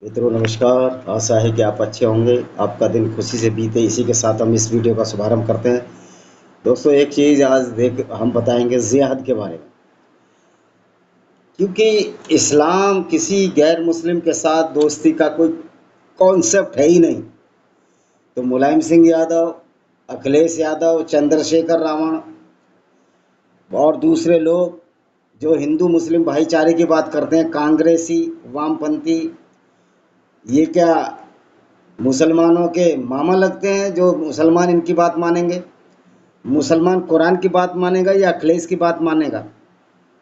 मित्रों नमस्कार। आशा है कि आप अच्छे होंगे, आपका दिन खुशी से बीते। इसी के साथ हम इस वीडियो का शुभारंभ करते हैं। दोस्तों एक चीज़ आज हम बताएंगे जिहाद के बारे में, क्योंकि इस्लाम किसी गैर मुस्लिम के साथ दोस्ती का कोई कॉन्सेप्ट है ही नहीं। तो मुलायम सिंह यादव, अखिलेश यादव, चंद्रशेखर रावण और दूसरे लोग जो हिंदू मुस्लिम भाईचारे की बात करते हैं, कांग्रेसी, वामपंथी, ये क्या मुसलमानों के मामा लगते हैं? जो मुसलमान इनकी बात मानेंगे, मुसलमान कुरान की बात मानेगा या अखिलेश की बात मानेगा?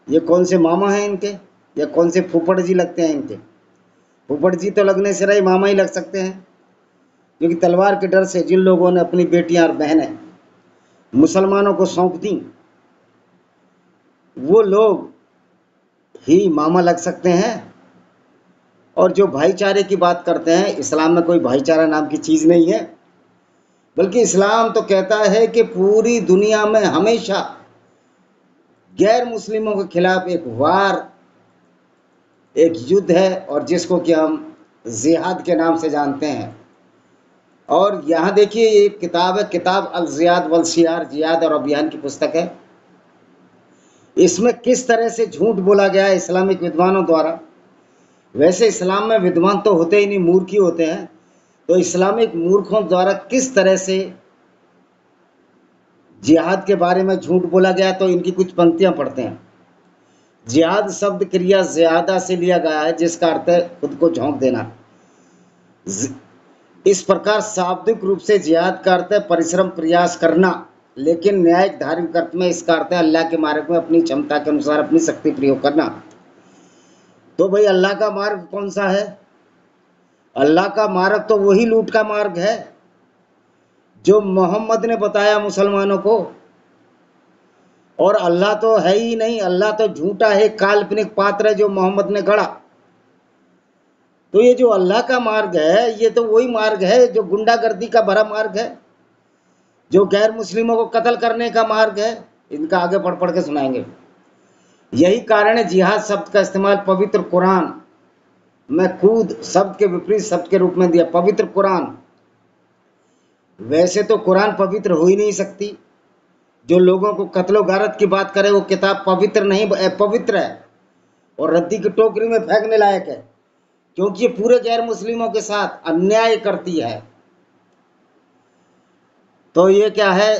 ये कौन से मामा हैं इनके, या कौन से फूफड़ जी लगते हैं इनके? फूफड़ जी तो लगने से रही, मामा ही लग सकते हैं, क्योंकि तलवार के डर से जिन लोगों ने अपनी बेटियां और बहनें मुसलमानों को सौंप दी, वो लोग ही मामा लग सकते हैं। और जो भाईचारे की बात करते हैं, इस्लाम में कोई भाईचारा नाम की चीज़ नहीं है, बल्कि इस्लाम तो कहता है कि पूरी दुनिया में हमेशा गैर मुस्लिमों के खिलाफ एक वार, एक युद्ध है, और जिसको कि हम जिहाद के नाम से जानते हैं। और यहाँ देखिए, ये एक किताब है, किताब अल जियाद वल शियार, जिहाद और अभियान की पुस्तक है। इसमें किस तरह से झूठ बोला गया है इस्लामिक विद्वानों द्वारा। वैसे इस्लाम में विद्वान तो होते ही नहीं, मूर्ख ही होते हैं। तो इस्लामिक मूर्खों द्वारा किस तरह से जिहाद के बारे में झूठ बोला गया, तो इनकी कुछ पंक्तियां पढ़ते हैं। जिहाद शब्द क्रिया ज़्यादा से लिया गया है, जिसका अर्थ है खुद को झोंक देना। इस प्रकार शाब्दिक रूप से जिहाद का अर्थ है परिश्रम, प्रयास करना, लेकिन न्यायिक धार्मिक अर्थ में इसका अर्थ है अल्लाह के मार्ग में अपनी क्षमता के अनुसार अपनी शक्ति प्रयोग करना। तो भाई अल्लाह का मार्ग कौन सा है? अल्लाह का मार्ग तो वही लूट का मार्ग है जो मोहम्मद ने बताया मुसलमानों को। और अल्लाह तो है ही नहीं, अल्लाह तो झूठा है, काल्पनिक पात्र है जो मोहम्मद ने गढ़ा। तो ये जो अल्लाह का मार्ग है, ये तो वही मार्ग है जो गुंडागर्दी का भरा मार्ग है, जो गैर मुस्लिमों को कत्ल करने का मार्ग है। इनका आगे पढ़ पढ़ के सुनाएंगे। यही कारण है जिहाद शब्द का इस्तेमाल पवित्र कुरान में कूद शब्द के विपरीत शब्द के रूप में दिया। पवित्र कुरान, वैसे तो कुरान पवित्र हो ही नहीं सकती। जो लोगों को कत्लो गारत की बात करे, वो किताब पवित्र नहीं, अपवित्र है और रद्दी की टोकरी में फेंकने लायक है, क्योंकि ये पूरे गैर मुस्लिमों के साथ अन्याय करती है। तो ये क्या है,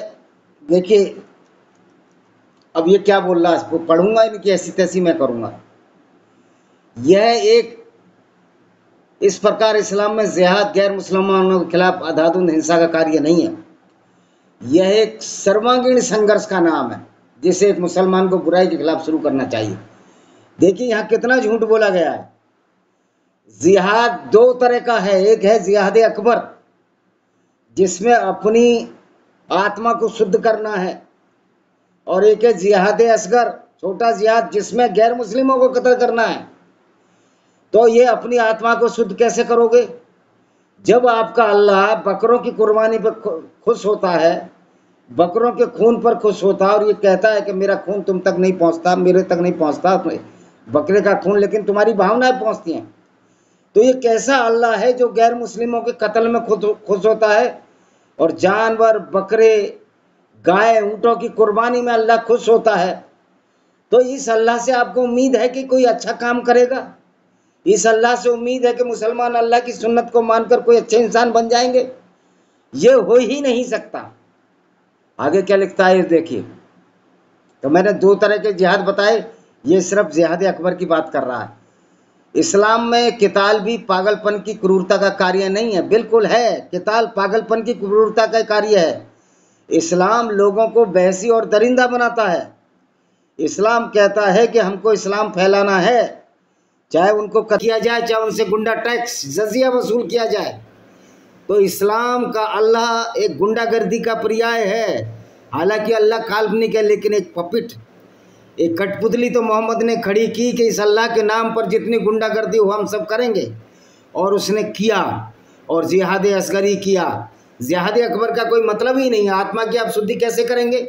देखिए अब ये क्या बोल रहा है, इसको पढ़ूंगा, इनकी ऐसी तैसी मैं करूंगा। यह एक इस प्रकार इस्लाम में जिहाद गैर मुसलमानों के खिलाफ अंधाधुंध हिंसा का कार्य नहीं है। यह एक सर्वांगीण संघर्ष का नाम है, जिसे एक मुसलमान को बुराई के खिलाफ शुरू करना चाहिए। देखिए यहाँ कितना झूठ बोला गया है। जिहाद दो तरह का है, एक है जिहाद अकबर, जिसमें अपनी आत्मा को शुद्ध करना है, और एक है जिहाद असगर, छोटा जिहाद, जिसमें गैर मुस्लिमों को कत्ल करना है। तो ये अपनी आत्मा को शुद्ध कैसे करोगे? जब आपका अल्लाह बकरों की कुर्बानी पर खुश होता है, बकरों के खून पर खुश होता है, और ये कहता है कि मेरा खून तुम तक नहीं पहुंचता, मेरे तक नहीं पहुंचता बकरे का खून, लेकिन तुम्हारी भावनाएं पहुंचती हैं। तो ये कैसा अल्लाह है जो गैर मुस्लिमों के कत्ल में खुश होता है, और जानवर, बकरे, गाय, ऊंटों की कुर्बानी में अल्लाह खुश होता है? तो इस अल्लाह से आपको उम्मीद है कि कोई अच्छा काम करेगा? इस अल्लाह से उम्मीद है कि मुसलमान अल्लाह की सुन्नत को मानकर कोई अच्छे इंसान बन जाएंगे? ये हो ही नहीं सकता। आगे क्या लिखता है देखिए। तो मैंने दो तरह के जिहाद बताए, ये सिर्फ जिहाद अकबर की बात कर रहा है। इस्लाम में किताल भी पागलपन की क्रूरता का कार्य नहीं है, बिल्कुल है, किताल पागलपन की क्रूरता का कार्य है। इस्लाम लोगों को बहसी और दरिंदा बनाता है। इस्लाम कहता है कि हमको इस्लाम फैलाना है, चाहे उनको किया जाए, चाहे उनसे गुंडा टैक्स जजिया वसूल किया जाए। तो इस्लाम का अल्लाह एक गुंडागर्दी का पर्याय है। हालांकि अल्लाह काल्पनिक है, लेकिन एक पपिट, एक कठपुतली तो मोहम्मद ने खड़ी की कि इस अल्लाह के नाम पर जितनी गुंडागर्दी हो हम सब करेंगे, और उसने किया, और जिहाद असगरी किया। जिहाद अकबर का कोई मतलब ही नहीं। आत्मा की आप शुद्धि कैसे करेंगे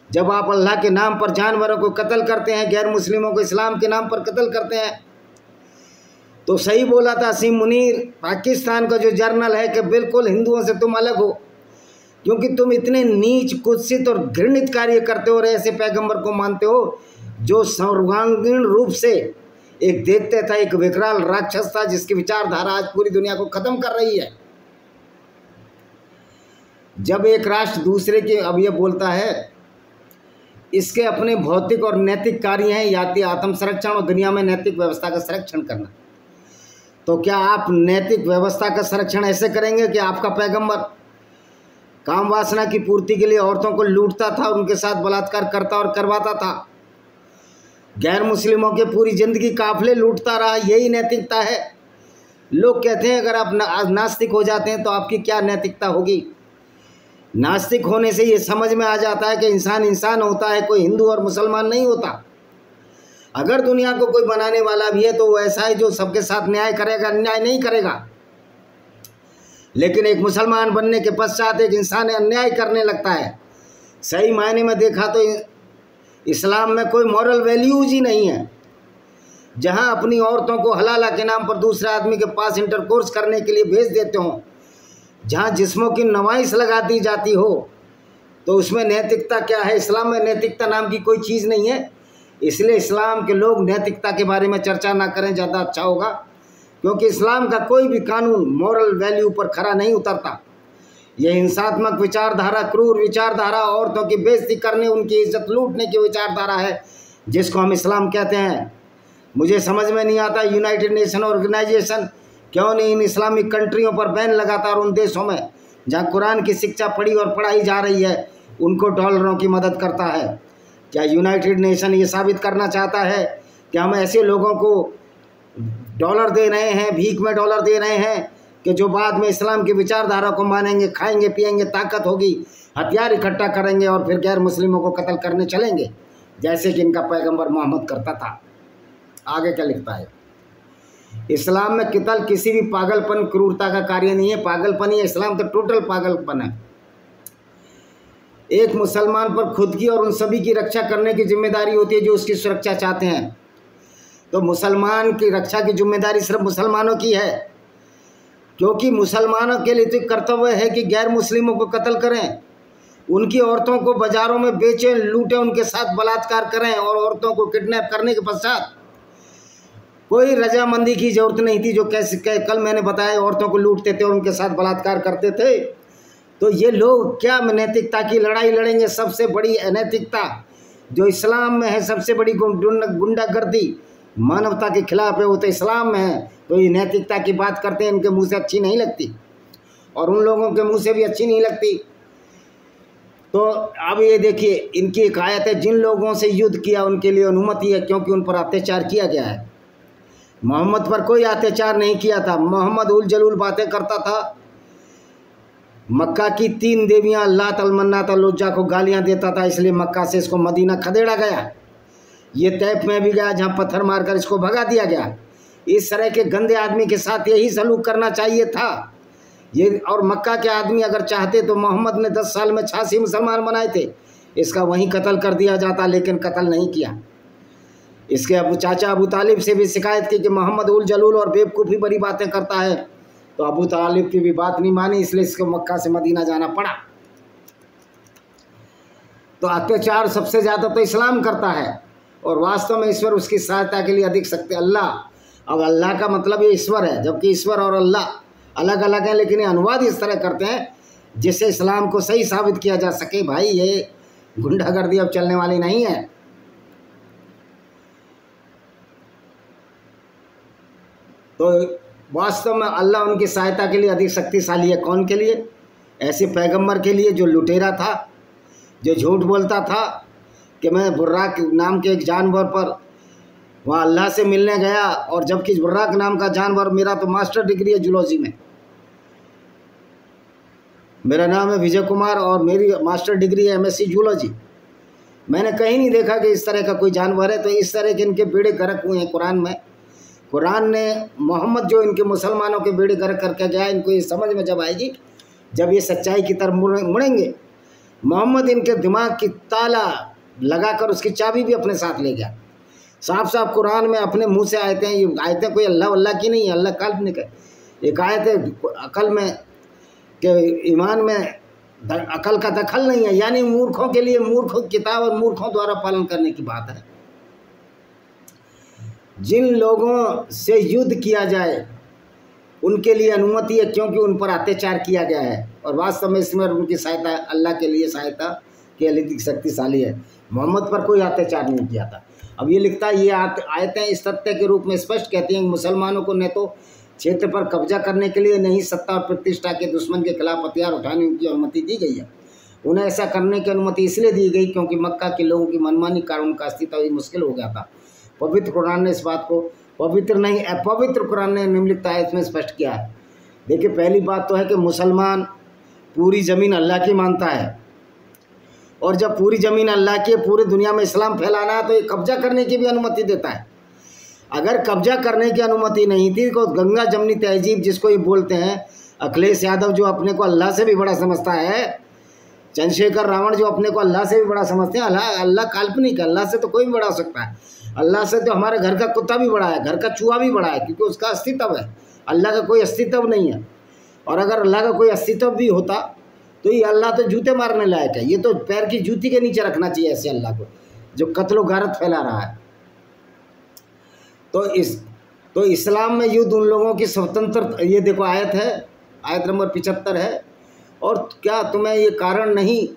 जब आप अल्लाह के नाम पर जानवरों को कत्ल करते हैं, गैर मुस्लिमों को इस्लाम के नाम पर कत्ल करते हैं? तो सही बोला था असीम मुनीर पाकिस्तान का जो जर्नल है कि बिल्कुल हिंदुओं से तुम अलग हो, क्योंकि तुम इतने नीच कुत्सित और घृणित कार्य करते हो और ऐसे पैगंबर को मानते हो जो सर्वांगीण रूप से एक दैत्य था, एक विकराल राक्षस था, जिसकी विचारधारा आज पूरी दुनिया को खत्म कर रही है। जब एक राष्ट्र दूसरे के, अब ये बोलता है इसके अपने भौतिक और नैतिक कार्य हैं, याति आत्म संरक्षण और दुनिया में नैतिक व्यवस्था का संरक्षण करना। तो क्या आप नैतिक व्यवस्था का संरक्षण ऐसे करेंगे कि आपका पैगंबर काम वासना की पूर्ति के लिए औरतों को लूटता था, उनके साथ बलात्कार करता और करवाता था, गैर मुस्लिमों के पूरी जिंदगी काफिले लूटता रहा, यही नैतिकता है? लोग कहते हैं अगर आप नास्तिक हो जाते हैं तो आपकी क्या नैतिकता होगी। नास्तिक होने से ये समझ में आ जाता है कि इंसान इंसान होता है, कोई हिंदू और मुसलमान नहीं होता। अगर दुनिया को कोई बनाने वाला भी है तो वो ऐसा है जो सबके साथ न्याय करेगा, अन्याय नहीं करेगा। लेकिन एक मुसलमान बनने के पश्चात एक इंसान अन्याय करने लगता है। सही मायने में देखा तो इस्लाम में कोई मॉरल वैल्यूज ही नहीं है। जहां अपनी औरतों को हलाला के नाम पर दूसरे आदमी के पास इंटरकोर्स करने के लिए भेज देते हो, जहां जिस्मों की नमाइश लगा दी जाती हो, तो उसमें नैतिकता क्या है? इस्लाम में नैतिकता नाम की कोई चीज़ नहीं है। इसलिए इस्लाम के लोग नैतिकता के बारे में चर्चा ना करें, ज़्यादा अच्छा होगा, क्योंकि इस्लाम का कोई भी कानून मॉरल वैल्यू पर खरा नहीं उतरता। यह हिंसात्मक विचारधारा, क्रूर विचारधारा, औरतों की बेइज्जती करने, उनकी इज्जत लूटने की विचारधारा है, जिसको हम इस्लाम कहते हैं। मुझे समझ में नहीं आता यूनाइटेड नेशन ऑर्गेनाइजेशन क्यों नहीं इन इस्लामिक कंट्रियों पर बैन लगाता, और उन देशों में जहाँ कुरान की शिक्षा पढ़ी और पढ़ाई जा रही है उनको डॉलरों की मदद करता है। क्या यूनाइटेड नेशन ये साबित करना चाहता है कि हम ऐसे लोगों को डॉलर दे रहे हैं, भीख में डॉलर दे रहे हैं कि जो बाद में इस्लाम की विचारधारा को मानेंगे, खाएंगे पिएंगे, ताकत होगी, हथियार इकट्ठा करेंगे और फिर गैर मुस्लिमों को कत्ल करने चलेंगे, जैसे कि इनका पैगंबर मोहम्मद करता था। आगे क्या लिखता है? इस्लाम में कितल किसी भी पागलपन, क्रूरता का कार्य नहीं है। पागलपन ही है इस्लाम, तो टोटल पागलपन है। एक मुसलमान पर खुद की और उन सभी की रक्षा करने की जिम्मेदारी होती है जो उसकी सुरक्षा चाहते हैं। तो मुसलमान की रक्षा की जिम्मेदारी सिर्फ मुसलमानों की है, क्योंकि मुसलमानों के लिए तो कर्तव्य है कि गैर मुस्लिमों को कत्ल करें, उनकी औरतों को बाजारों में बेचें, लूटें, उनके साथ बलात्कार करें, और औरतों को किडनैप करने के पश्चात कोई रजामंदी की जरूरत नहीं थी। जो कैसे कल मैंने बताया, औरतों को लूटते थे और उनके साथ बलात्कार करते थे। तो ये लोग क्या नैतिकता की लड़ाई लड़ेंगे? सबसे बड़ी अनैतिकता जो इस्लाम में है, सबसे बड़ी गुंडागर्दी मानवता के खिलाफ है, वो तो इस्लाम में है। तो ये नैतिकता की बात करते हैं, इनके मुंह से अच्छी नहीं लगती और उन लोगों के मुंह से भी अच्छी नहीं लगती। तो अब ये देखिए, इनकी एक आयत है, जिन लोगों से युद्ध किया उनके लिए अनुमति है, क्योंकि उन पर अत्याचार किया गया है। मोहम्मद पर कोई अत्याचार नहीं किया था। मोहम्मद उल जलूल बातें करता था, मक्का की 3 देवियां लात, अल मन्नात, अल उज्जा को गालियां देता था, इसलिए मक्का से इसको मदीना खदेड़ा गया। ये तैफ में भी गया जहां पत्थर मारकर इसको भगा दिया गया। इस तरह के गंदे आदमी के साथ यही सलूक करना चाहिए था ये। और मक्का के आदमी अगर चाहते तो मोहम्मद ने 10 साल में 86 मुसलमान बनाए थे, इसका वहीं कत्ल कर दिया जाता, लेकिन कत्ल नहीं किया। इसके चाचा अबू तालिब से भी शिकायत की कि मोहम्मद उल जलूल और बेवकूफ़ी बड़ी बातें करता है, तो अबू तालिब की भी बात नहीं मानी, इसलिए इसको मक्का से मदीना जाना पड़ा। तो अत्याचार सबसे ज़्यादा तो इस्लाम करता है, और वास्तव में ईश्वर उसकी सहायता के लिए अधिक शक्ति अल्लाह। अब अल्लाह का मतलब ये ईश्वर है, जबकि ईश्वर और अल्लाह अलग अलग हैं, लेकिन ये अनुवाद इस तरह करते हैं जिससे इस्लाम को सही साबित किया जा सके। भाई ये गुंडागर्दी अब चलने वाली नहीं है। तो वास्तव में अल्लाह उनकी सहायता के लिए अधिक शक्तिशाली है। कौन के लिए? ऐसे पैगंबर के लिए जो लुटेरा था, जो झूठ बोलता था कि मैं बुर्राक नाम के एक जानवर पर वहाँ अल्लाह से मिलने गया, और जबकि बुर्राक नाम का जानवर, मेरा तो मास्टर डिग्री है जूलॉजी में, मेरा नाम है विजय कुमार और मेरी मास्टर डिग्री है MSc जूलॉजी। मैंने कहीं नहीं देखा कि इस तरह का कोई जानवर है। तो इस तरह के इनके बेड़े गर्क हुए हैं कुरान में। कुरान ने मोहम्मद जो इनके मुसलमानों के बेड़े गर्क करके गया, इनको ये समझ में जब आएगी, जब ये सच्चाई की तरफ मुड़ेंगे। मोहम्मद इनके दिमाग की ताला लगाकर उसकी चाबी भी अपने साथ ले गया। साफ साफ कुरान में अपने मुंह से आयतें हैं। ये आयतें कोई अल्लाह वल्लाह की नहीं है, अल्लाह काल्पनिक है। एक आयत है अकल में कि ईमान में अकल का दखल नहीं है, यानी मूर्खों के लिए मूर्खों किताब और मूर्खों द्वारा पालन करने की बात है। जिन लोगों से युद्ध किया जाए उनके लिए अनुमति है, क्योंकि उन पर अत्याचार किया गया है और वास्तव में इसमें उनकी सहायता अल्लाह के लिए सहायता के लिए शक्तिशाली है। मोहम्मद पर कोई अत्याचार नहीं किया था। अब ये लिखता है, ये आयतें इस तथ्य के रूप में स्पष्ट कहती हैं मुसलमानों को न तो क्षेत्र पर कब्जा करने के लिए, नहीं सत्ता और प्रतिष्ठा के दुश्मन के खिलाफ हथियार उठाने की अनुमति दी गई है। उन्हें ऐसा करने की अनुमति इसलिए दी गई क्योंकि मक्का के लोगों की मनमानी कारण उनका अस्तित्व ही मुश्किल हो गया था। पवित्र कुरान ने इस बात को पवित्र नहीं अपवित्र कुरान ने निम्नलिखित आयत में स्पष्ट किया है। देखिए, पहली बात तो है कि मुसलमान पूरी ज़मीन अल्लाह की मानता है, और जब पूरी ज़मीन अल्लाह की पूरी दुनिया में इस्लाम फैलाना है तो ये कब्जा करने की भी अनुमति देता है। अगर कब्जा करने की अनुमति नहीं थी तो गंगा जमनी तहजीब जिसको ये बोलते हैं, अखिलेश यादव जो अपने को अल्लाह से भी बड़ा समझता है, चंद्रशेखर रावण जो अपने को अल्लाह से भी बड़ा समझते हैं, अल्लाह काल्पनिक है, अल्लाह से तो कोई भी बड़ा हो सकता है। अल्लाह से तो हमारे घर का कुत्ता भी बड़ा है, घर का चूहा भी बड़ा है, क्योंकि उसका अस्तित्व है। अल्लाह का कोई अस्तित्व नहीं है। और अगर अल्लाह का कोई अस्तित्व भी होता तो ये अल्लाह तो जूते मारने लायक है। ये तो पैर की जूती के नीचे रखना चाहिए ऐसे अल्लाह को, जो कत्लो गारत फैला रहा है। तो इस्लाम में युद्ध उन लोगों की स्वतंत्र, ये देखो आयत है, आयत नंबर 75 है। और क्या तुम्हें ये कारण नहीं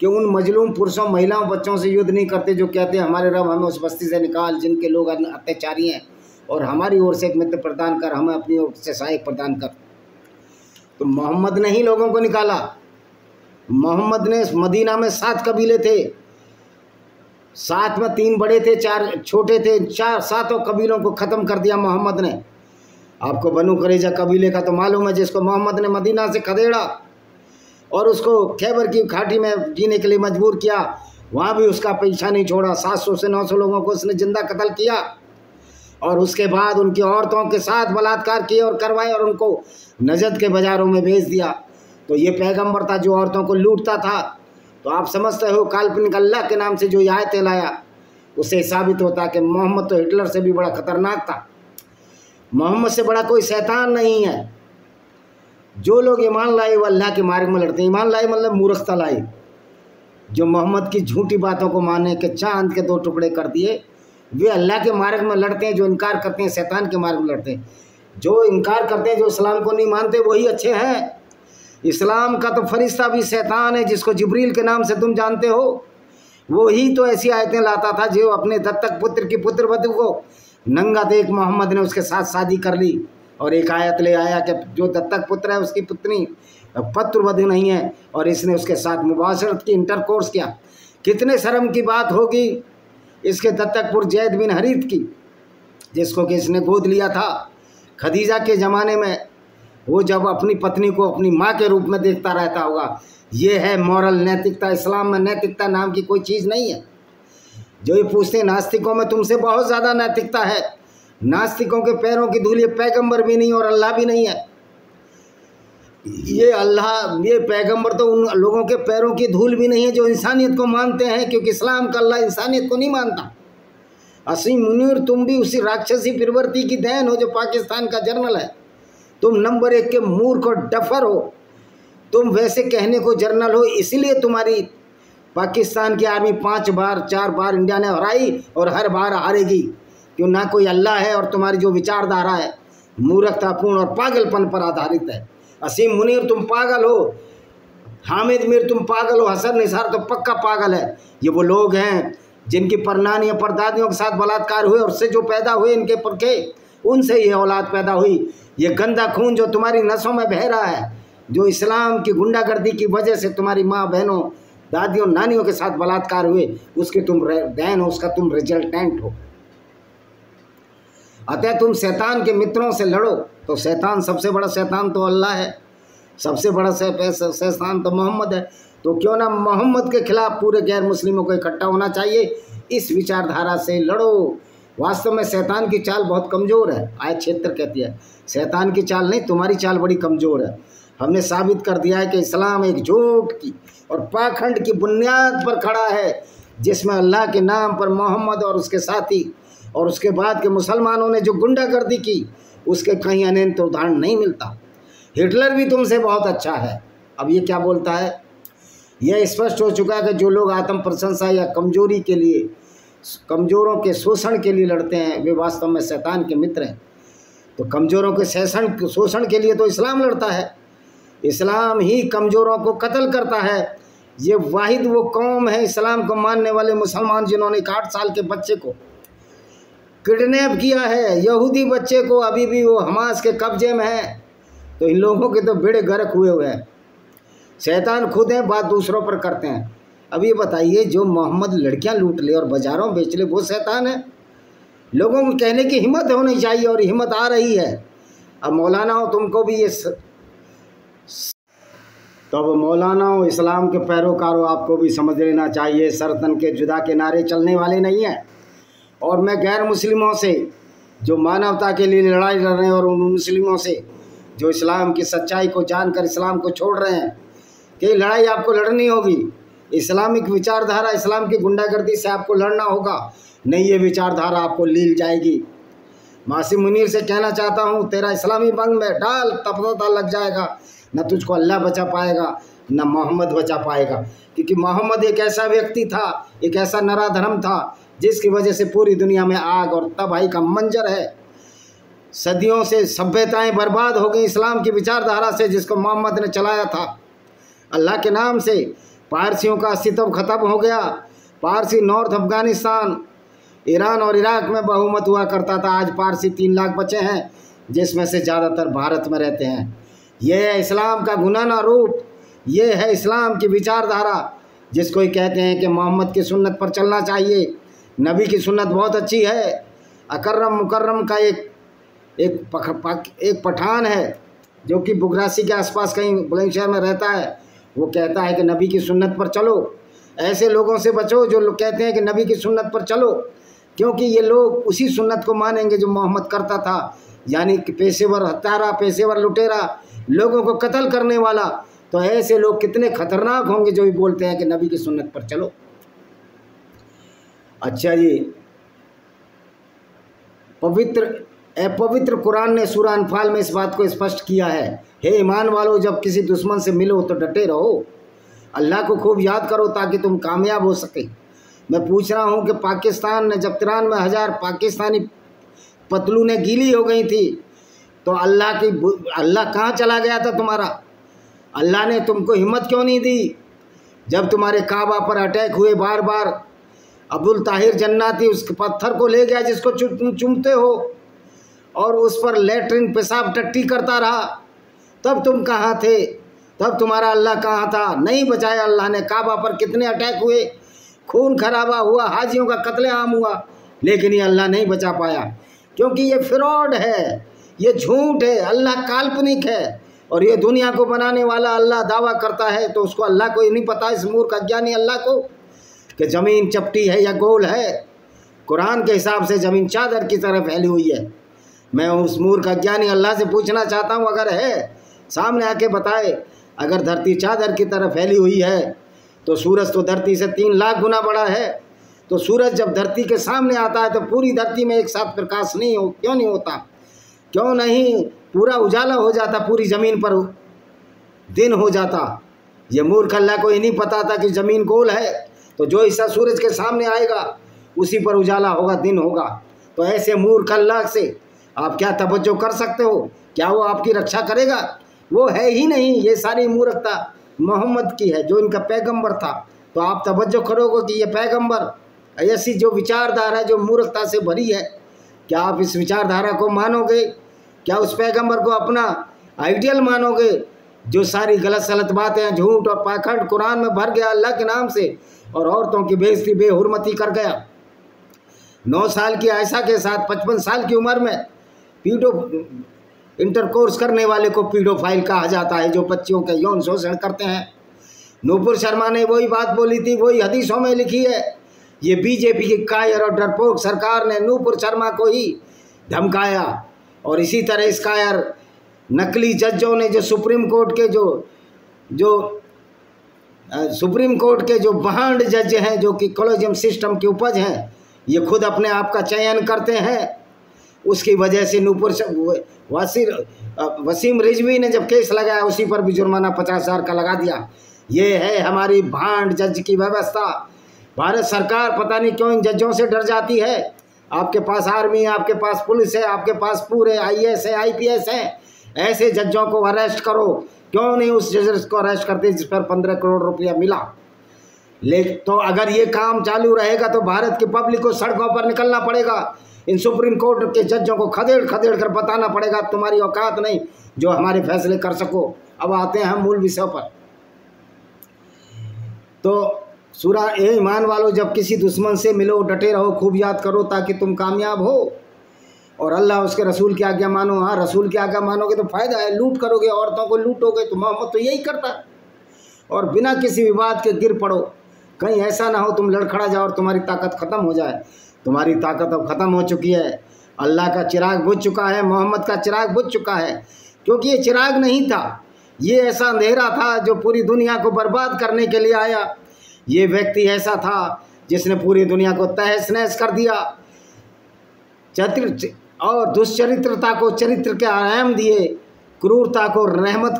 कि उन मजलूम पुरुषों, महिलाओं, बच्चों से युद्ध नहीं करते जो कहते हैं हमारे रब हमें उस बस्ती से निकाल जिनके लोग अत्याचारी हैं, और हमारी ओर से एक मित्र प्रदान कर, हमें अपनी ओर से सहायक प्रदान कर। तो मोहम्मद ने ही लोगों को निकाला। मोहम्मद ने मदीना में 7 कबीले थे, 7 में 3 बड़े थे, 4 छोटे थे, 7 कबीलों को ख़त्म कर दिया मोहम्मद ने। आपको बनु करेजा कबीले का तो मालूम है, जिसको मोहम्मद ने मदीना से खदेड़ा और उसको खैबर की घाटी में जीने के लिए मजबूर किया। वहाँ भी उसका पीछा नहीं छोड़ा। 700 से 900 लोगों को उसने जिंदा कत्ल किया और उसके बाद उनकी औरतों के साथ बलात्कार किए और करवाए और उनको नजद के बाज़ारों में भेज दिया। तो ये पैगंबर था जो औरतों को लूटता था। तो आप समझते हो काल्पनिक अल्लाह के नाम से जो आयतें लाया, उससे साबित होता है कि मोहम्मद तो हिटलर से भी बड़ा खतरनाक था। मोहम्मद से बड़ा कोई शैतान नहीं है। जो लोग ईमान लाए वो अल्लाह के मार्ग में लड़ते हैं। ईमान लाए मतलब मूर्खता लाए। जो मोहम्मद की झूठी बातों को माने के चांद के 2 टुकड़े कर दिए, वे अल्लाह के मार्ग में लड़ते हैं। जो इनकार करते हैं शैतान के मार्ग में लड़ते हैं। जो इनकार करते हैं, जो इस्लाम को नहीं मानते, वही अच्छे हैं। इस्लाम का तो फरिश्ता भी शैतान है, जिसको जिब्रील के नाम से तुम जानते हो। वो ही तो ऐसी आयतें लाता था जो अपने दत्तक पुत्र की पुत्रवधू को नंगा देख मोहम्मद ने उसके साथ शादी कर ली। और एक आयत ले आया कि जो दत्तक पुत्र है उसकी पुत्री पुत्रवधू नहीं है, और इसने उसके साथ मुबाशरत की, इंटरकोर्स किया। कितने शर्म की बात होगी इसके दत्तक पुत्र जैद बिन हरीत की, जिसको कि इसने गोद लिया था खदीजा के ज़माने में। वो जब अपनी पत्नी को अपनी माँ के रूप में देखता रहता होगा। ये है मॉरल नैतिकता। इस्लाम में नैतिकता नाम की कोई चीज़ नहीं है। जो ये पूछते हैं नास्तिकों में तुमसे बहुत ज़्यादा नैतिकता है। नास्तिकों के पैरों की धूल ये पैगंबर भी नहीं और अल्लाह भी नहीं है। ये पैगंबर तो उन लोगों के पैरों की धूल भी नहीं है जो इंसानियत को मानते हैं, क्योंकि इस्लाम का अल्लाह इंसानियत को नहीं मानता। असीम मुनीर, तुम भी उसी राक्षसी प्रवृत्ति की देन हो जो पाकिस्तान का जर्नल है। तुम नंबर 1 के मूर्ख और डफर हो। तुम वैसे कहने को जर्नल हो, इसलिए तुम्हारी पाकिस्तान की आर्मी 4 बार इंडिया ने हराई और हर बार हारेगी। क्यों? ना कोई अल्लाह है और तुम्हारी जो विचारधारा है मूर्खतापूर्ण और पागलपन पर आधारित है। असीम मुनीर तुम पागल हो, हामिद मीर तुम पागल हो, हसन निसार तो पक्का पागल है। ये वो लोग हैं जिनकी परनानियों परदादियों के साथ बलात्कार हुए और उससे जो पैदा हुए इनके पुरखे, उनसे ये औलाद पैदा हुई। ये गंदा खून जो तुम्हारी नसों में बह रहा है, जो इस्लाम की गुंडागर्दी की वजह से तुम्हारी माँ बहनों दादियों नानियों के साथ बलात्कार हुए, उसके तुम बहन हो, उसका तुम रिजल्टेंट हो। अतः तुम शैतान के मित्रों से लड़ो। तो शैतान, सबसे बड़ा शैतान तो अल्लाह है, सबसे बड़ा शैतान तो मोहम्मद है। तो क्यों ना मोहम्मद के खिलाफ पूरे गैर मुस्लिमों को इकट्ठा होना चाहिए। इस विचारधारा से लड़ो। वास्तव में शैतान की चाल बहुत कमज़ोर है। आयत 76 कहती है शैतान की चाल नहीं, तुम्हारी चाल बड़ी कमज़ोर है। हमने साबित कर दिया है कि इस्लाम एक झूठ की और पाखंड की बुनियाद पर खड़ा है। जिसमें अल्लाह के नाम पर मोहम्मद और उसके साथी और उसके बाद के मुसलमानों ने जो गुंडागर्दी की, उसके कहीं अनंत उदाहरण नहीं मिलता। हिटलर भी तुमसे बहुत अच्छा है। अब ये क्या बोलता है? यह स्पष्ट हो चुका है कि जो लोग आत्म प्रशंसा या कमजोरी के लिए, कमज़ोरों के शोषण के लिए लड़ते हैं, वे वास्तव में शैतान के मित्र हैं। तो कमज़ोरों के शोषण के लिए तो इस्लाम लड़ता है। इस्लाम ही कमज़ोरों को कत्ल करता है। ये वाहिद वो कौम है इस्लाम को मानने वाले मुसलमान जिन्होंने 8 साल के बच्चे को किडनैप किया है। यहूदी बच्चे को अभी भी वो हमास के कब्जे में है। तो इन लोगों के तो बेड़े गर्क हुए हैं। शैतान खुद हैं, बात दूसरों पर करते हैं। अब ये बताइए, जो मोहम्मद लड़कियां लूट ले और बाज़ारों बेच ले, वो शैतान है? लोगों को कहने की हिम्मत होनी चाहिए, और हिम्मत आ रही है। अब मौलाना हो, तुमको भी ये तो अब मौलाना हो, इस्लाम के पैरोकारों, आपको भी समझ लेना चाहिए, सरतन के जुदा के नारे चलने वाले नहीं हैं। और मैं गैर मुस्लिमों से जो मानवता के लिए लड़ाई लड़ रहे हैं, और उन मुस्लिमों से जो इस्लाम की सच्चाई को जानकर इस्लाम को छोड़ रहे हैं, कि लड़ाई आपको लड़नी होगी। इस्लामिक विचारधारा, इस्लाम की गुंडागर्दी से आपको लड़ना होगा, नहीं ये विचारधारा आपको लील जाएगी। मासी मुनीर से कहना चाहता हूँ, तेरा इस्लामी बंग में डाल, तब पता लग जाएगा, न तुझको अल्लाह बचा पाएगा न मोहम्मद बचा पाएगा। क्योंकि मोहम्मद एक ऐसा व्यक्ति था, एक ऐसा नराधर्म था, जिसकी वजह से पूरी दुनिया में आग और तबाही का मंजर है। सदियों से सभ्यताएं बर्बाद हो गई इस्लाम की विचारधारा से, जिसको मोहम्मद ने चलाया था। अल्लाह के नाम से पारसियों का अस्तित्व खत्म हो गया। पारसी नॉर्थ अफगानिस्तान, ईरान और इराक में बहुमत हुआ करता था। आज पारसी 3 लाख बचे हैं, जिसमें से ज़्यादातर भारत में रहते हैं। यह है इस्लाम का गुनाना रूप, ये है इस्लाम की विचारधारा, जिसको ये कहते हैं कि मोहम्मद की सुन्नत पर चलना चाहिए। नबी की सुन्नत बहुत अच्छी है। अकर्रम मुकर्रम का एक पठान है, जो कि बुगरासी के आसपास कहीं बुलंदशहर में रहता है। वो कहता है कि नबी की सुन्नत पर चलो। ऐसे लोगों से बचो जो लोग कहते हैं कि नबी की सुन्नत पर चलो, क्योंकि ये लोग उसी सुन्नत को मानेंगे जो मोहम्मद करता था, यानी कि पेशेवर हत्यारा, पेशेवर लुटेरा, लोगों को कत्ल करने वाला। तो ऐसे लोग कितने खतरनाक होंगे जो भी बोलते हैं कि नबी की सुन्नत पर चलो। अच्छा जी, पवित्र कुरान ने सूरह अनफाल में इस बात को स्पष्ट किया है, हे ईमान वालों, जब किसी दुश्मन से मिलो तो डटे रहो, अल्लाह को खूब याद करो ताकि तुम कामयाब हो सके। मैं पूछ रहा हूँ कि पाकिस्तान ने जब 93,000 पाकिस्तानी पतलूनें गीली हो गई थी, तो अल्लाह कहाँ चला गया था तुम्हारा? अल्लाह ने तुमको हिम्मत क्यों नहीं दी? जब तुम्हारे काबा पर अटैक हुए बार बार, अब्दुल ताहिर जन्नाती उस पत्थर को ले गया जिसको तुम चूमते हो, और उस पर लेटरिन पेशाब टट्टी करता रहा, तब तुम कहाँ थे? तब तुम्हारा अल्लाह कहाँ था? नहीं बचाया अल्लाह ने। काबा पर कितने अटैक हुए, खून खराबा हुआ, हाजियों का कत्लेआम हुआ, लेकिन ये अल्लाह नहीं बचा पाया, क्योंकि ये फ्रॉड है, ये झूठ है, अल्लाह काल्पनिक है। और ये दुनिया को बनाने वाला अल्लाह दावा करता है, तो उसको अल्लाह को ये नहीं पता, इस मूर्ख अज्ञानी अल्लाह को, कि ज़मीन चपटी है या गोल है। कुरान के हिसाब से ज़मीन चादर की तरह फैली हुई है। मैं उस मूर्ख अज्ञानी अल्लाह से पूछना चाहता हूँ, अगर है सामने आके बताए। अगर धरती चादर की तरह फैली हुई है, तो सूरज तो धरती से 3 लाख गुना बड़ा है। तो सूरज जब धरती के सामने आता है, तो पूरी धरती में एक साथ प्रकाश क्यों नहीं होता? क्यों नहीं पूरा उजाला हो जाता, पूरी ज़मीन पर दिन हो जाता? ये मूर्ख अल्लाह को ये नहीं पता था कि ज़मीन गोल है, तो जो हिस्सा सूरज के सामने आएगा उसी पर उजाला होगा, दिन होगा। तो ऐसे मूर्ख अल्लाह से आप क्या तवज्जो कर सकते हो? क्या वो आपकी रक्षा करेगा? वो है ही नहीं। ये सारी मूर्खता मोहम्मद की है, जो इनका पैगंबर था। तो आप तवज्जो करोगे कि ये पैगंबर, ऐसी जो विचारधारा है जो मूर्खता से भरी है, क्या आप इस विचारधारा को मानोगे? क्या उस पैगंबर को अपना आइडियल मानोगे? जो सारी गलत सलत बातें, झूठ और पाखंड कुरान में भर गया अल्लाह के नाम से, और औरतों की बेइज्जती बेहुरमती कर गया। 9 साल की आयशा के साथ 55 साल की उम्र में इंटरकोर्स करने वाले को पीडोफाइल कहा जाता है, जो बच्चियों का यौन शोषण करते हैं। नूपुर शर्मा ने वही बात बोली थी, वही हदीसों में लिखी है। ये बीजेपी की कायर और डरपोक सरकार ने नूपुर शर्मा को ही धमकाया, और इसी तरह इस कायर नकली जजों ने, जो सुप्रीम कोर्ट के जो सुप्रीम कोर्ट के जो बहांड जज हैं, जो कि कॉलेजियम सिस्टम की उपज हैं, ये खुद अपने आप का चयन करते हैं। उसकी वजह से नूपुर वसीम रिजवी ने जब केस लगाया, उसी पर भी जुर्माना 50,000 का लगा दिया। ये है हमारी भांड जज की व्यवस्था। भारत सरकार पता नहीं क्यों इन जजों से डर जाती है। आपके पास आर्मी है, आपके पास पुलिस है, आपके पास पूरे IAS है, IPS है। ऐसे जजों को अरेस्ट करो। क्यों नहीं उस जज को अरेस्ट करते जिस पर 15 करोड़ रुपया मिला? लेकिन तो अगर ये काम चालू रहेगा तो भारत की पब्लिक को सड़कों पर निकलना पड़ेगा। इन सुप्रीम कोर्ट के जजों को खदेड़ खदेड़ कर बताना पड़ेगा तुम्हारी औकात नहीं जो हमारे फैसले कर सको। अब आते हैं हम मूल विषय पर। तो सूरा ए ईमान वालों, जब किसी दुश्मन से मिलो डटे रहो, खूब याद करो ताकि तुम कामयाब हो, और अल्लाह उसके रसूल की आज्ञा मानो। हाँ, रसूल की आज्ञा मानोगे तो फ़ायदा है। लूट करोगे, औरतों को लूटोगे, तो मोहम्मद तो यही करता है। और बिना किसी विवाद के गिर पड़ो, कहीं ऐसा ना हो तुम लड़खड़ा जाओ और तुम्हारी ताकत ख़त्म हो जाए। तुम्हारी ताकत अब ख़त्म हो चुकी है। अल्लाह का चिराग बुझ चुका है, मोहम्मद का चिराग बुझ चुका है। क्योंकि ये चिराग नहीं था, ये ऐसा अंधेरा था जो पूरी दुनिया को बर्बाद करने के लिए आया। ये व्यक्ति ऐसा था जिसने पूरी दुनिया को तहस नहस कर दिया, और दुष्चरित्रता को चरित्र के आयाम दिए, क्रूरता को रहमत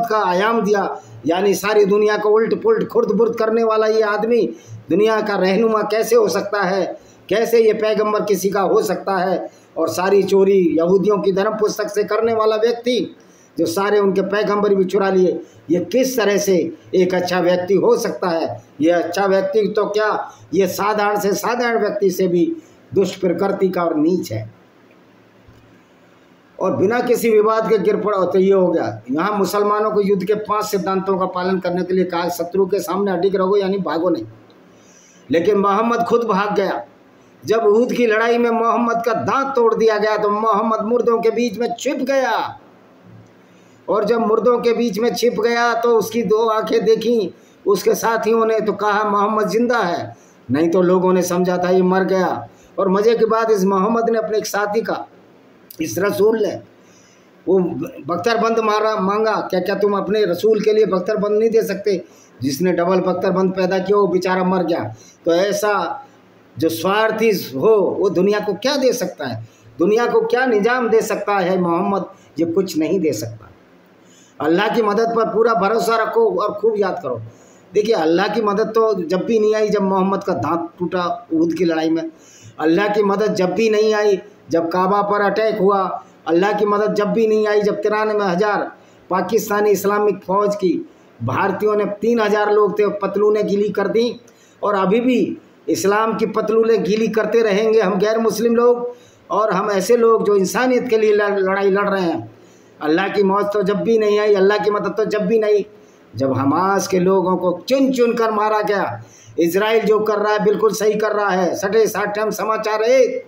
का आयाम दिया। यानी सारी दुनिया को उल्ट पुल्ट खुर्द बुर्द करने वाला ये आदमी दुनिया का रहनुमा कैसे हो सकता है? कैसे ये पैगंबर किसी का हो सकता है? और सारी चोरी यहूदियों की धर्म पुस्तक से करने वाला व्यक्ति जो सारे उनके पैगंबर भी चुरा लिए, ये किस तरह से एक अच्छा व्यक्ति हो सकता है? ये अच्छा व्यक्ति तो क्या, ये साधारण से साधारण व्यक्ति से भी दुष्ट प्रकृति का और नीच है। और बिना किसी विवाद के गिर पड़ा तो ये हो गया। यहाँ मुसलमानों को युद्ध के 5 सिद्धांतों का पालन करने के लिए कहा, शत्रु के सामने अडिग रहो, यानी भागो नहीं। लेकिन मोहम्मद खुद भाग गया। जब उहद की लड़ाई में मोहम्मद का दांत तोड़ दिया गया तो मोहम्मद मुर्दों के बीच में छिप गया, और जब मुर्दों के बीच में छिप गया तो उसकी 2 आंखें देखी उसके साथियों ने, तो कहा मोहम्मद जिंदा है, नहीं तो लोगों ने समझा था ये मर गया। और मज़े की बात, इस मोहम्मद ने अपने एक साथी का, इस रसूल ने वो बख्तरबंद मांगा। क्या तुम अपने रसूल के लिए बख्तरबंद नहीं दे सकते? जिसने डबल बख्तरबंद पैदा किया वो बेचारा मर गया। तो ऐसा जो स्वार्थी हो वो दुनिया को क्या दे सकता है? दुनिया को क्या निजाम दे सकता है? मोहम्मद ये कुछ नहीं दे सकता। अल्लाह की मदद पर पूरा भरोसा रखो और खूब याद करो। देखिए, अल्लाह की मदद तो जब भी नहीं आई जब मोहम्मद का दांत टूटा उहद की लड़ाई में। अल्लाह की मदद जब भी नहीं आई जब काबा पर अटैक हुआ। अल्लाह की मदद जब भी नहीं आई जब 93,000 पाकिस्तानी इस्लामिक फ़ौज की भारतीयों ने 3,000 लोग थे पतलूनें गीली कर दी। और अभी भी इस्लाम की पतलूनें गीली करते रहेंगे हम गैर मुस्लिम लोग, और हम ऐसे लोग जो इंसानियत के लिए लड़ाई लड़ रहे हैं। अल्लाह की मौत तो जब भी नहीं आई, अल्लाह की मदद तो जब भी नहीं, जब हमास के लोगों को चुन चुन कर मारा गया। इजराइल जो कर रहा है बिल्कुल सही कर रहा है। सटे साठ हम समाचार एक,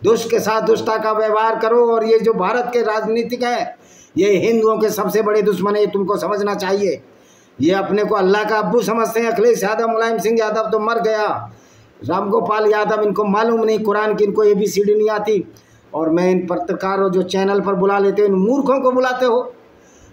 दुष्ट के साथ दुष्टता का व्यवहार करो। और ये जो भारत के राजनीतिक हैं ये हिंदुओं के सबसे बड़े दुश्मन है, तुमको समझना चाहिए। ये अपने को अल्लाह का अब्बू समझते हैं। अखिलेश यादव, मुलायम सिंह यादव तो मर गया, राम गोपाल यादव, इनको मालूम नहीं कुरान की, इनको ABCD नहीं आती। और मैं इन पत्रकारों जो चैनल पर बुला लेते हो, इन मूर्खों को बुलाते हो।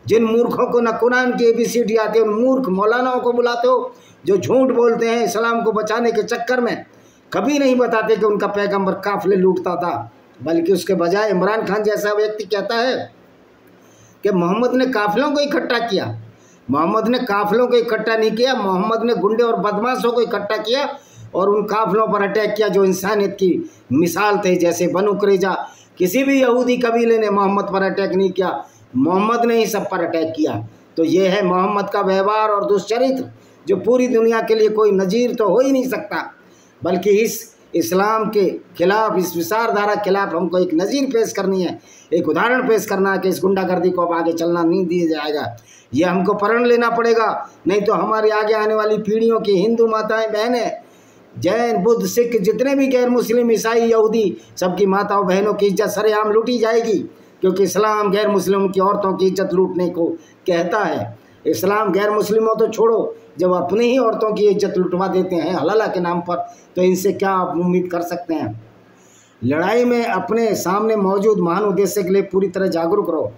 जिन मूर्खों को न कुरान की ABCD आती है, उन मूर्ख मौलानाओं को बुलाते हो जो झूठ बोलते हैं इस्लाम को बचाने के चक्कर में। कभी नहीं बताते कि उनका पैगंबर काफिले लूटता था, बल्कि उसके बजाय इमरान खान जैसा व्यक्ति कहता है कि मोहम्मद ने काफिलों को इकट्ठा किया। मोहम्मद ने काफिलों को इकट्ठा नहीं किया, मोहम्मद ने गुंडे और बदमाशों को इकट्ठा किया और उन काफिलों पर अटैक किया जो इंसानियत की मिसाल थे। जैसे बनु कुरैजा, किसी भी यहूदी कबीले ने मोहम्मद पर अटैक नहीं किया, मोहम्मद ने ही सब पर अटैक किया। तो ये है मोहम्मद का व्यवहार और दुष्चरित्र जो पूरी दुनिया के लिए कोई नज़ीर तो हो ही नहीं सकता, बल्कि इस इस्लाम के खिलाफ, इस विचारधारा के खिलाफ हमको एक नज़ीर पेश करनी है, एक उदाहरण पेश करना है कि इस गुंडागर्दी को अब आगे चलना नहीं दिया जाएगा। ये हमको प्रण लेना पड़ेगा, नहीं तो हमारे आगे आने वाली पीढ़ियों की हिंदू माताएं बहनें, जैन बुद्ध सिख जितने भी गैर मुस्लिम ईसाई यहूदी, सबकी माताओं बहनों की इज्जत सरेआम लूटी जाएगी। क्योंकि इस्लाम गैर मुस्लिमों की औरतों की इज्जत लूटने को कहता है। इस्लाम गैर मुस्लिमों तो छोड़ो, जब अपनी ही औरतों की इज्जत लुटवा देते हैं हलाला के नाम पर, तो इनसे क्या आप उम्मीद कर सकते हैं। लड़ाई में अपने सामने मौजूद महान उद्देश्य के लिए पूरी तरह जागरूक रहो।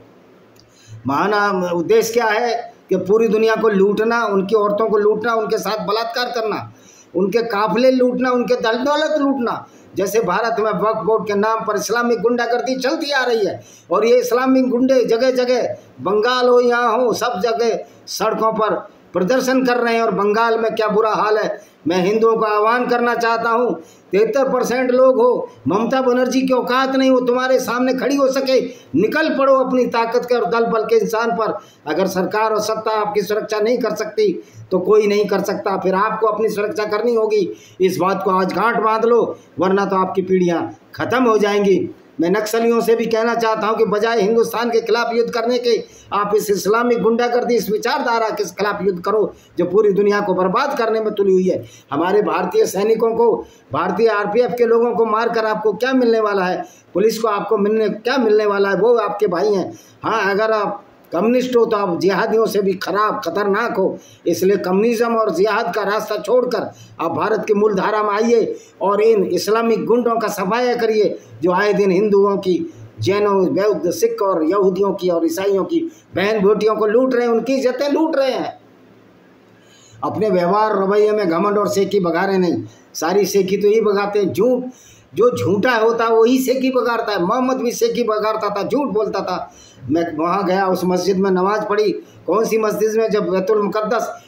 महान उद्देश्य क्या है कि पूरी दुनिया को लूटना, उनकी औरतों को लूटना, उनके साथ बलात्कार करना, उनके काफिले लूटना, उनके दल दौलत लूटना। जैसे भारत में वक्फ बोर्ड के नाम पर इस्लामिक गुंडागर्दी चलती आ रही है, और ये इस्लामिक गुंडे जगह जगह, बंगाल हो यहाँ हो, सब जगह सड़कों पर प्रदर्शन कर रहे हैं। और बंगाल में क्या बुरा हाल है। मैं हिंदुओं का आह्वान करना चाहता हूँ, 73% लोग हो, ममता बनर्जी की औकात नहीं हो तुम्हारे सामने खड़ी हो सके, निकल पड़ो अपनी ताकत के और दल बल के इंसान पर। अगर सरकार और सत्ता आपकी सुरक्षा नहीं कर सकती तो कोई नहीं कर सकता, फिर आपको अपनी सुरक्षा करनी होगी। इस बात को आज गांठ बांध लो, वरना तो आपकी पीढ़ियां खत्म हो जाएंगी। मैं नक्सलियों से भी कहना चाहता हूं कि बजाय हिंदुस्तान के खिलाफ युद्ध करने के, आप इस इस्लामिक गुंडागर्दी, इस विचारधारा के खिलाफ युद्ध करो जो पूरी दुनिया को बर्बाद करने में तुली हुई है। हमारे भारतीय सैनिकों को, भारतीय आरपीएफ के लोगों को मारकर आपको क्या मिलने वाला है, पुलिस को आपको क्या मिलने वाला है, वो आपके भाई हैं। हाँ, अगर आप कम्युनिस्ट हो तो आप जिहादियों से भी खतरनाक हो। इसलिए कम्युनिज्म और जिहाद का रास्ता छोड़कर आप भारत की मूल धारा में आइए और इन इस्लामिक गुंडों का सफाया करिए जो आए दिन हिंदुओं की, जैनों, बौद्ध, सिख और यहूदियों की और ईसाइयों की बहन बेटियों को लूट रहे हैं, उनकी इज्जतें लूट रहे हैं। अपने व्यवहार रवैये में घमंड और सेकी बघारे नहीं, सारी सेकी तो यही बगाते हैं। झूठ, जो झूठा होता है वही सेकी बगाड़ता है। मोहम्मद भी सेकी बगाड़ता था, झूठ बोलता था। मैं वहाँ गया, उस मस्जिद में नमाज पढ़ी। कौन सी मस्जिद में? जब बैतुल मुकद्दस